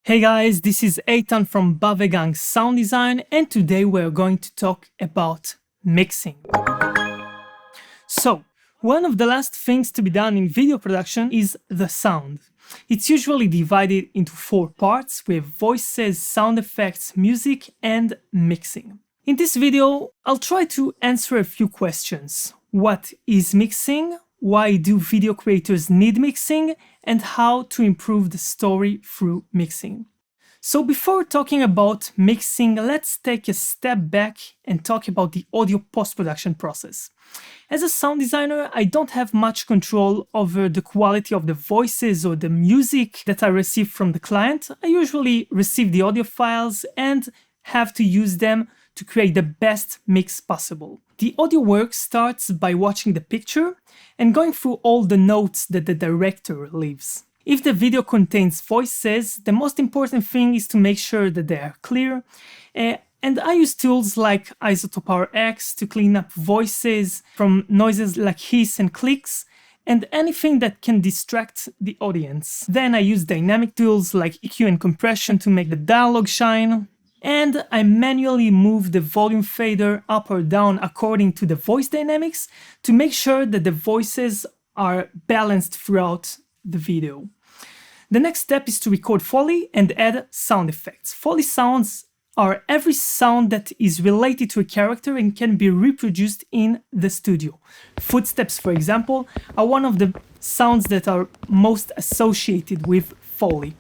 Hey guys, this is Eytan from Bavegang Sound Design, and today we're going to talk about mixing. So, one of the last things to be done in video production is the sound. It's usually divided into 4 parts with voices, sound effects, music, and mixing. In this video, I'll try to answer a few questions. What is mixing? Why do video creators need mixing? And how to improve the story through mixing. So before talking about mixing, let's take a step back and talk about the audio post-production process. As a sound designer, I don't have much control over the quality of the voices or the music that I receive from the client. I usually receive the audio files and have to use them to create the best mix possible. The audio work starts by watching the picture and going through all the notes that the director leaves. If the video contains voices, the most important thing is to make sure that they are clear. And I use tools like Isotope RX to clean up voices from noises like hiss and clicks, and anything that can distract the audience. Then I use dynamic tools like EQ and compression to make the dialogue shine. And I manually move the volume fader up or down according to the voice dynamics to make sure that the voices are balanced throughout the video. The next step is to record Foley and add sound effects. Foley sounds are every sound that is related to a character and can be reproduced in the studio. Footsteps, for example, are one of the sounds that are most associated with Foley.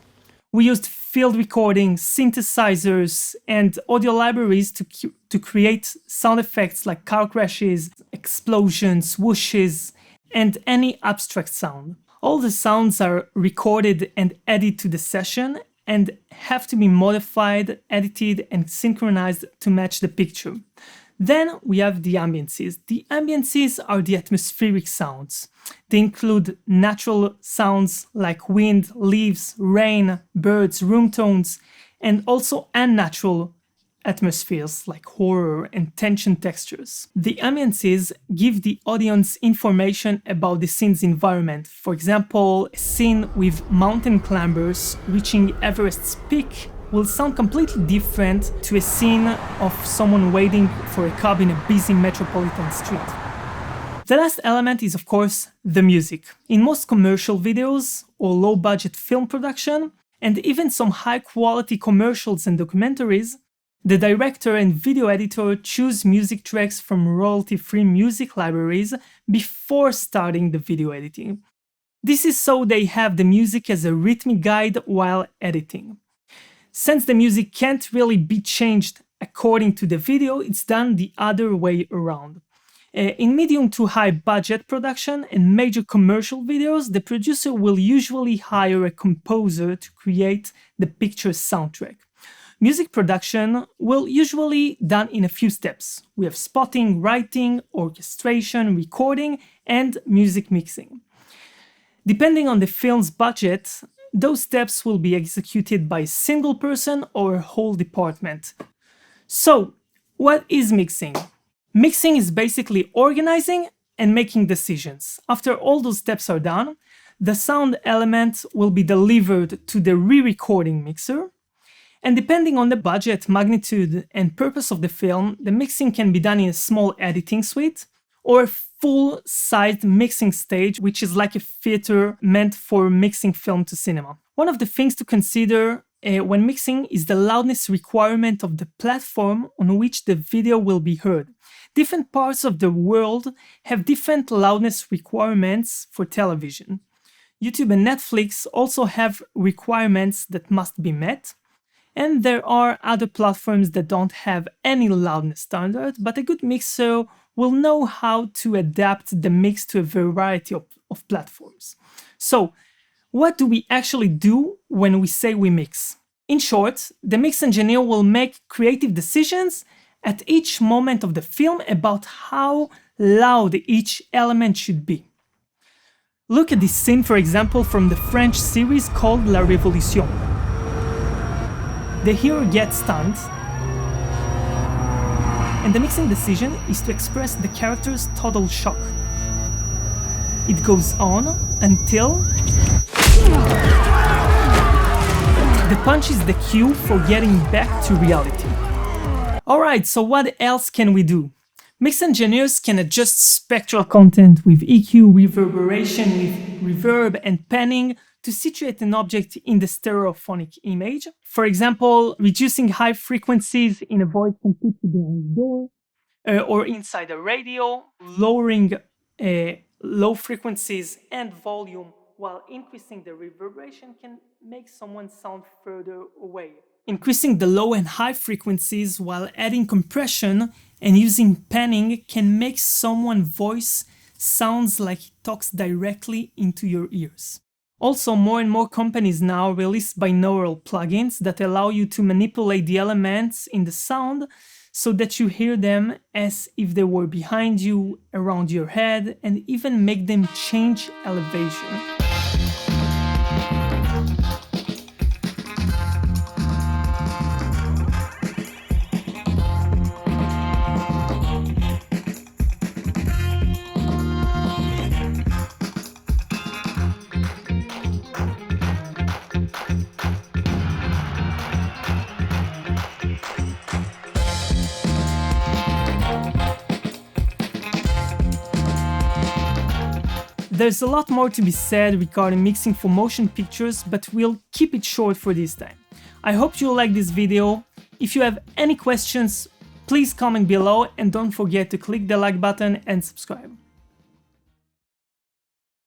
We used field recording, synthesizers, and audio libraries to create sound effects like car crashes, explosions, whooshes, and any abstract sound. All the sounds are recorded and added to the session and have to be modified, edited, and synchronized to match the picture. Then we have the ambiences. The ambiences are the atmospheric sounds. They include natural sounds like wind, leaves, rain, birds, room tones, and also unnatural atmospheres like horror and tension textures. The ambiences give the audience information about the scene's environment. For example, a scene with mountain climbers reaching Everest's peak will sound completely different to a scene of someone waiting for a cab in a busy metropolitan street. The last element is, of course, the music. In most commercial videos or low-budget film production, and even some high-quality commercials and documentaries, the director and video editor choose music tracks from royalty-free music libraries before starting the video editing. This is so they have the music as a rhythmic guide while editing. Since the music can't really be changed according to the video, it's done the other way around. In medium to high budget production and major commercial videos, the producer will usually hire a composer to create the picture's soundtrack. Music production will usually done in a few steps. We have spotting, writing, orchestration, recording, and music mixing. Depending on the film's budget, those steps will be executed by a single person or a whole department. So, what is mixing? Mixing is basically organizing and making decisions. After all those steps are done, the sound element will be delivered to the re-recording mixer. And depending on the budget, magnitude, and purpose of the film, the mixing can be done in a small editing suite or a full-sized mixing stage, which is like a theater meant for mixing film to cinema. One of the things to consider when mixing is the loudness requirement of the platform on which the video will be heard. Different parts of the world have different loudness requirements for television. YouTube and Netflix also have requirements that must be met. And there are other platforms that don't have any loudness standard, but a good mixer will know how to adapt the mix to a variety of platforms. So, what do we actually do when we say we mix? In short, the mix engineer will make creative decisions at each moment of the film about how loud each element should be. Look at this scene, for example, from the French series called La Révolution. The hero gets stunned, and the mixing decision is to express the character's total shock. It goes on until The punch is the cue for getting back to reality. Alright, so what else can we do? Mix engineers can adjust spectral content with EQ, reverberation, with reverb and panning to situate an object in the stereophonic image. For example, reducing high frequencies in a voice completely behind the door, or inside a radio, lowering low frequencies and volume while increasing the reverberation can make someone sound further away. Increasing the low and high frequencies while adding compression and using panning can make someone's voice sounds like it talks directly into your ears. Also, more and more companies now release binaural plugins that allow you to manipulate the elements in the sound so that you hear them as if they were behind you, around your head, and even make them change elevation. There's a lot more to be said regarding mixing for motion pictures, but we'll keep it short for this time. I hope you like this video. If you have any questions, please comment below and don't forget to click the like button and subscribe.